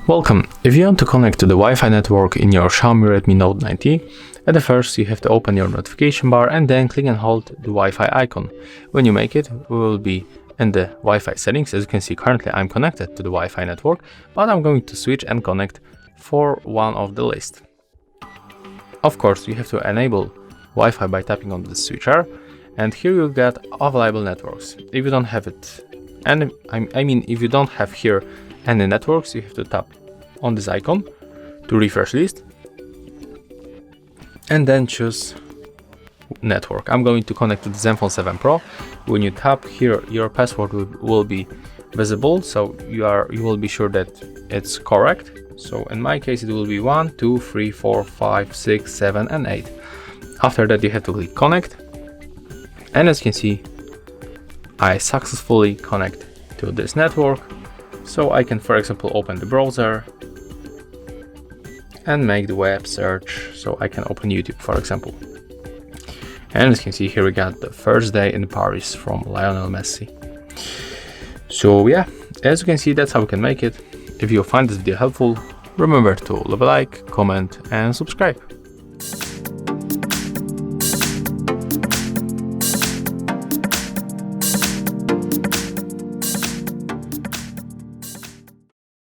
Welcome! If you want to connect to the Wi-Fi network in your Xiaomi Redmi Note 90, at the first you have to open your notification bar and then click and hold the Wi-Fi icon. When you make it, we will be in the Wi-Fi settings. As you can see, currently I'm connected to the Wi-Fi network, but I'm going to switch and connect for one of the list. Of course, you have to enable Wi-Fi by tapping on the switcher, and here you'll get available networks. If you don't have it, and if you don't have here any networks, you have to tap on this icon to refresh list and then choose network. I'm going to connect to the Zenfone 7 Pro. When you tap here, your password will be visible, so you will be sure that it's correct. So in my case, it will be 1, 2, 3, 4, 5, 6, 7, and 8. After that, you have to click connect, and as you can see, I successfully connect to this network. So I can, for example, open the browser and make the web search. So I can open YouTube, for example. And as you can see here, we got the first day in Paris from Lionel Messi. So yeah, as you can see, that's how we can make it. If you find this video helpful, remember to leave a like, comment, and subscribe.